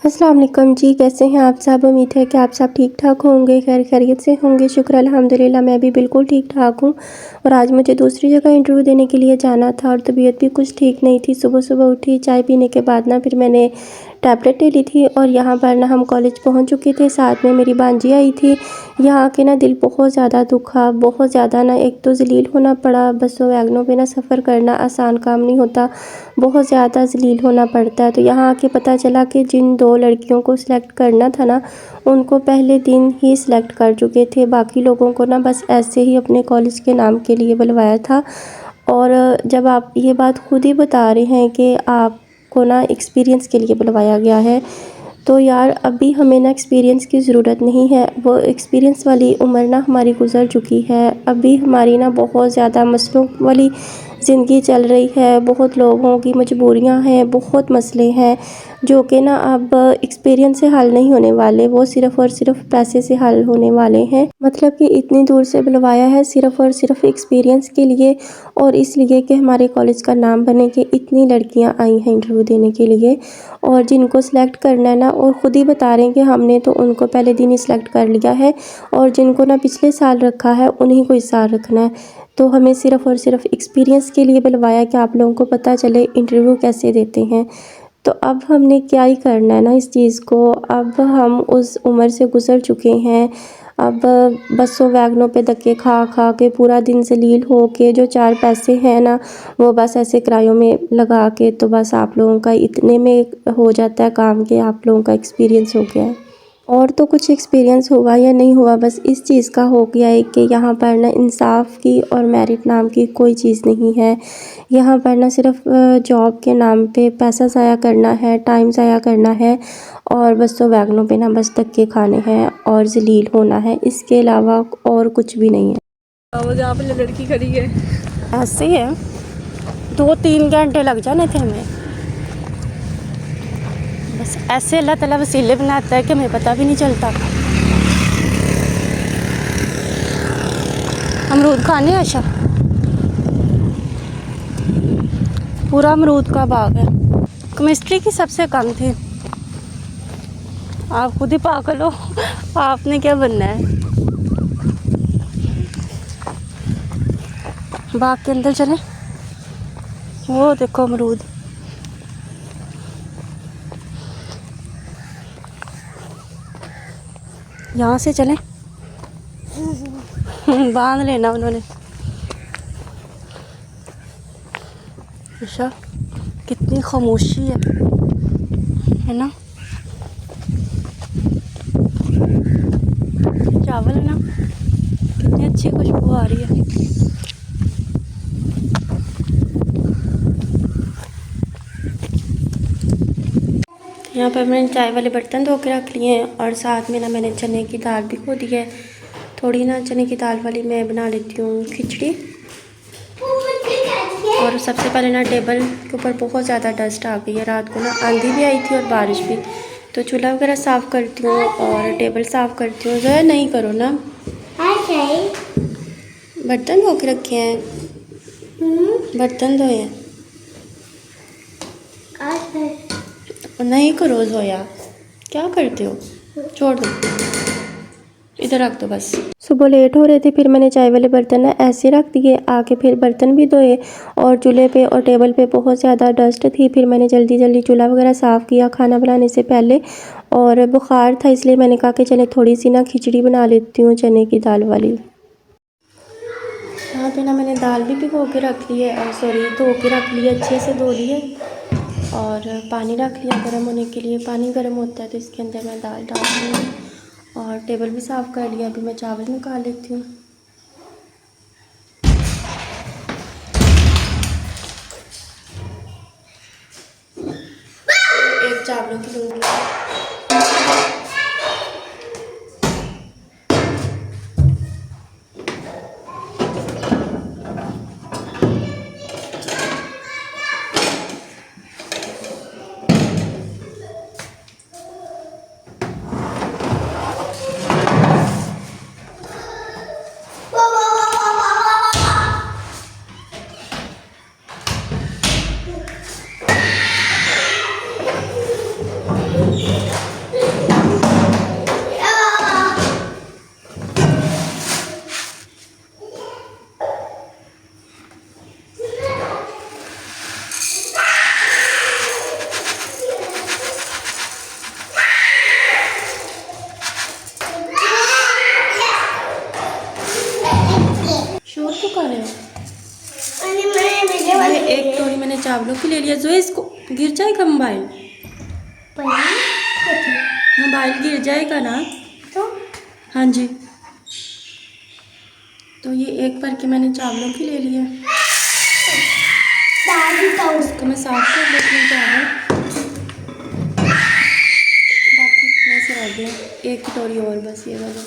अस्सलाम वालेकुम जी, कैसे हैं आप सब। उम्मीद है कि आप सब ठीक ठाक होंगे, खैर खैरियत से होंगे। शुक्र अल्हम्दुलिल्लाह मैं भी बिल्कुल ठीक ठाक हूँ। और आज मुझे दूसरी जगह इंटरव्यू देने के लिए जाना था और तबीयत भी कुछ ठीक नहीं थी। सुबह सुबह उठी, चाय पीने के बाद ना फिर मैंने टैबलेट ले ली थी और यहाँ पर ना हम कॉलेज पहुँच चुके थे। साथ में मेरी भांजी आई थी। यहाँ आके ना दिल बहुत ज़्यादा दुखा, बहुत ज़्यादा ना। एक तो ज़लील होना पड़ा, बसों वैगनों पे ना सफ़र करना आसान काम नहीं होता, बहुत ज़्यादा ज़लील होना पड़ता है। तो यहाँ आके पता चला कि जिन 2 लड़कियों को सिलेक्ट करना था ना, उनको पहले दिन ही सिलेक्ट कर चुके थे। बाकी लोगों को ना बस ऐसे ही अपने कॉलेज के नाम के लिए बुलवाया था। और जब आप ये बात खुद ही बता रहे हैं कि आपको ना एक्सपीरियंस के लिए बुलवाया गया है, तो यार अभी हमें ना एक्सपीरियंस की ज़रूरत नहीं है। वो एक्सपीरियंस वाली उम्र ना हमारी गुज़र चुकी है। अभी हमारी ना बहुत ज़्यादा मसलों वाली ज़िंदगी चल रही है। बहुत लोगों की मजबूरियां हैं, बहुत मसले हैं जो कि ना अब एक्सपीरियंस से हल नहीं होने वाले, वो सिर्फ़ और सिर्फ पैसे से हल होने वाले हैं। मतलब कि इतनी दूर से बुलवाया है सिर्फ़ और सिर्फ एक्सपीरियंस के लिए, और इसलिए कि हमारे कॉलेज का नाम बने कि इतनी लड़कियां आई हैं इंटरव्यू देने के लिए। और जिनको सिलेक्ट करना है ना, और ख़ुद ही बता रहे हैं कि हमने तो उनको पहले दिन ही सिलेक्ट कर लिया है, और जिनको ना पिछले साल रखा है उन्हीं को इस साल रखना है। तो हमें सिर्फ़ और सिर्फ एक्सपीरियंस के लिए बुलवाया कि आप लोगों को पता चले इंटरव्यू कैसे देते हैं। तो अब हमने क्या ही करना है ना इस चीज़ को। अब हम उस उम्र से गुज़र चुके हैं। अब बसों वैगनों पे धक्के खा खा के, पूरा दिन ज़लील हो के, जो 4 पैसे हैं ना वो बस ऐसे किरायों में लगा के, तो बस आप लोगों का इतने में हो जाता है काम कि आप लोगों का एक्सपीरियंस हो गया है। और तो कुछ एक्सपीरियंस हुआ या नहीं हुआ, बस इस चीज़ का हो गया है कि यहाँ पर ना इंसाफ की और मेरिट नाम की कोई चीज़ नहीं है। यहाँ पर ना सिर्फ जॉब के नाम पे पैसा ज़ाया करना है, टाइम ज़ाया करना है, और बसों वैगनों पे ना बस धक्के खाने हैं और ज़लील होना है। इसके अलावा और कुछ भी नहीं है। वो जहाँ पे लड़की खड़ी है ऐसे ही है, 2-3 घंटे लग जाने थे हमें। बस ऐसे अल्लाह ताला वसीले बनाता है कि हमें पता भी नहीं चलता। अमरूद खाने आशा, पूरा अमरूद का बाग है। केमिस्ट्री की सबसे कम थी। आप खुद ही पागल हो, आपने क्या बनना है। बाग के अंदर चले, वो देखो अमरूद। यहाँ से चलें, बांध लेना उन्होंने। अच्छा, कितनी खामोशी है ना। चावल है ना, कितनी अच्छी खुशबू आ रही है। यहाँ पर मैंने चाय वाले बर्तन धो के रख लिए हैं, और साथ में ना मैंने चने की दाल भी खो दी है। थोड़ी ना चने की दाल वाली मैं बना लेती हूँ खिचड़ी। और सबसे पहले ना टेबल के ऊपर बहुत ज़्यादा डस्ट आ गई है। रात को ना आंधी भी आई थी और बारिश भी। तो चूल्हा वगैरह साफ़ करती हूँ और टेबल साफ़ करती हूँ। ज़रा नहीं करो ना, बर्तन धो के रखे हैं, बर्तन धोए हैं। नहीं करो धोया, क्या करते हो, छोड़ दो, इधर रख दो बस। सुबह लेट हो रहे थे, फिर मैंने चाय वाले बर्तन ना ऐसे रख दिए आके, फिर बर्तन भी धोए, और चूल्हे पे और टेबल पे बहुत ज़्यादा डस्ट थी। फिर मैंने जल्दी जल्दी चूल्हा वगैरह साफ़ किया खाना बनाने से पहले। और बुखार था इसलिए मैंने कहा कि चले थोड़ी सी ना खिचड़ी बना लेती हूँ चने की दाल वाली। यहाँ पे ना मैंने दाल भी भिगो के रख ली है, और सॉरी धो के रख ली है, अच्छे से धो ली है। और पानी रख लिया गर्म होने के लिए। पानी गर्म होता है तो इसके अंदर मैं दाल डाल रही हूँ, और टेबल भी साफ़ कर लिया। अभी मैं चावल निकाल लेती हूँ। एक चावलों की लूँगी। चावलों की ले लिया। जो इसको गिर जाएगा मोबाइल, मोबाइल गिर जाएगा ना। तो हाँ जी, तो ये एक भर के मैंने चावलों की ले लिया। उसको मैं साफ कर देती हूँ चावल, बाकी इतने से रह गए, एक कटोरी और बस ये वाला।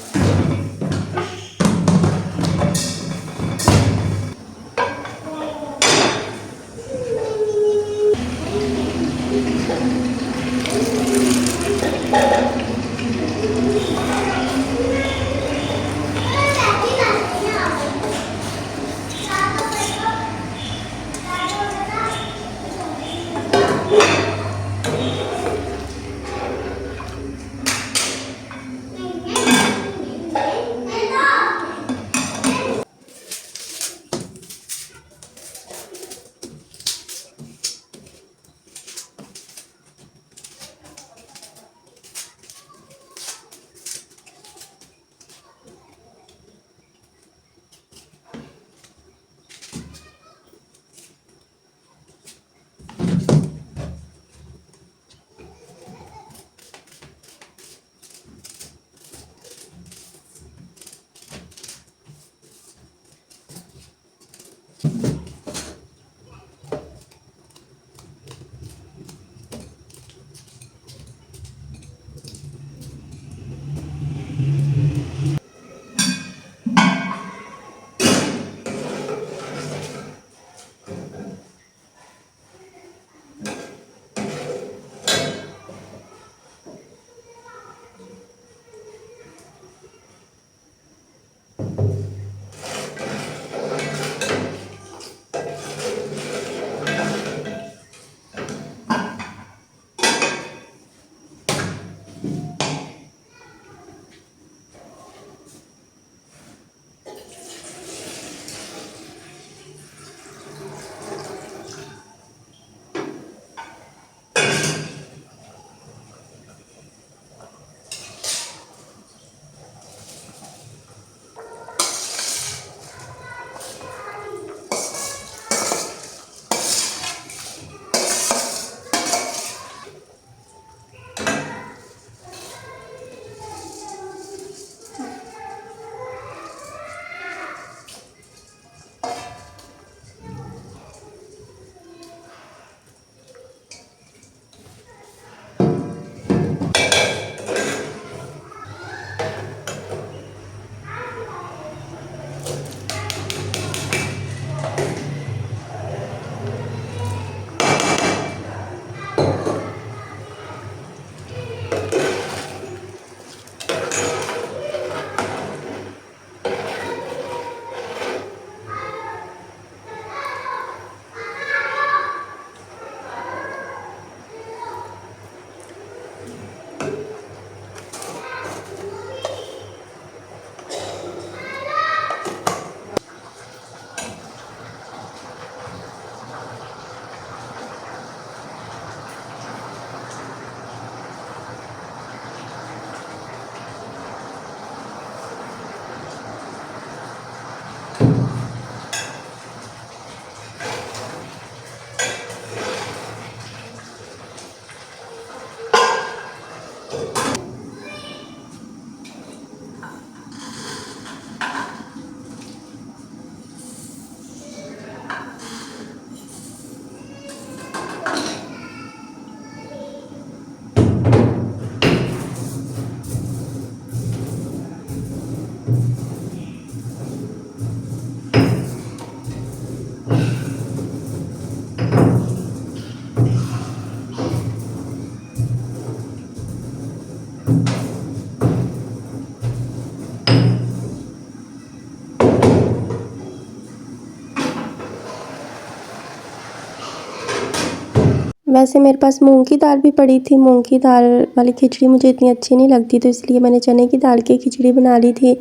वैसे मेरे पास मूंग की दाल भी पड़ी थी। मूंग की दाल वाली खिचड़ी मुझे इतनी अच्छी नहीं लगती, तो इसलिए मैंने चने की दाल की खिचड़ी बना ली थी।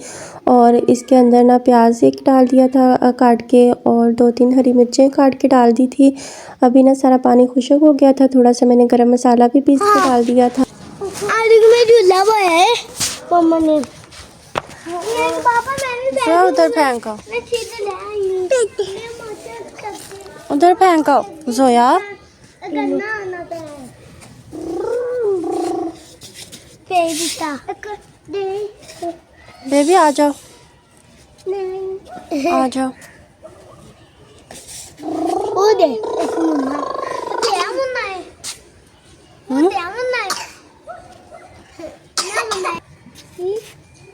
और इसके अंदर ना प्याज एक डाल दिया था काट के, और 2-3 हरी मिर्चें काट के डाल दी थी। अभी ना सारा पानी खुशक हो गया था, थोड़ा सा मैंने गरम मसाला भी पीस के डाल दिया था। उधर फेंका उधर फेंको जोया। बेबी आ जाओ, आ जाओ।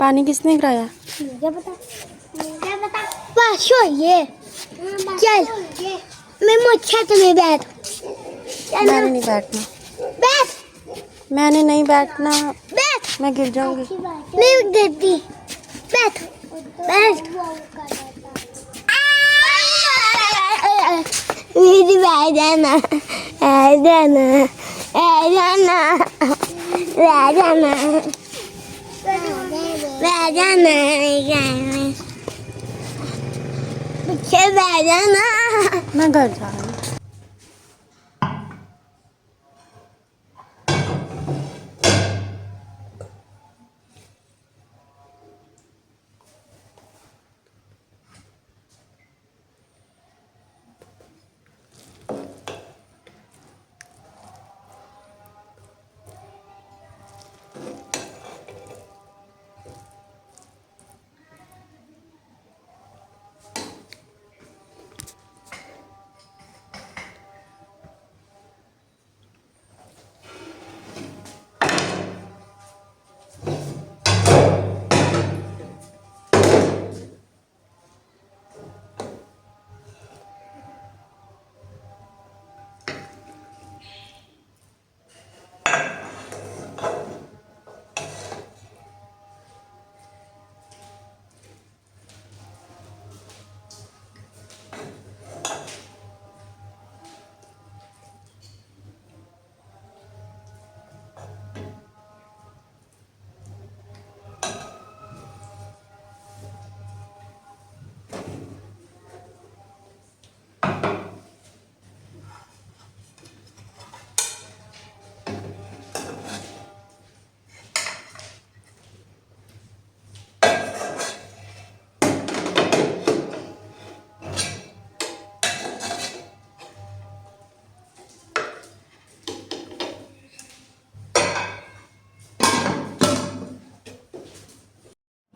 पानी किसने गिराया? मुझे पता पास होइए। चल मैं मुझे तुम्हें बैठ। मैंने नहीं बैठना, बैठ। मैंने नहीं बैठना, बैठ। मैं गिर जाऊंगी। नहीं गिरती। बैठ बैठ। मेरी बैठ जाना, बैठ जाना, बैठ जाना, बैठ जाना, बैठ जाना, पीछे बैठ जाना। मैं घर जा रही हूँ।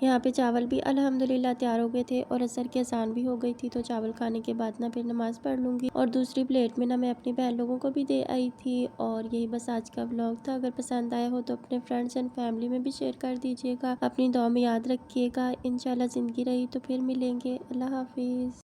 यहाँ पे चावल भी अल्हम्दुलिल्लाह तैयार हो गए थे और असर की अजान भी हो गई थी। तो चावल खाने के बाद ना फिर नमाज़ पढ़ लूँगी और दूसरी प्लेट में ना मैं अपनी बहन लोगों को भी दे आई थी। और यही बस आज का व्लॉग था। अगर पसंद आया हो तो अपने फ्रेंड्स एंड फैमिली में भी शेयर कर दीजिएगा। अपनी दुआ में याद रखिएगा। इंशाल्लाह ज़िंदगी रही तो फिर मिलेंगे। अल्लाह हाफिज़।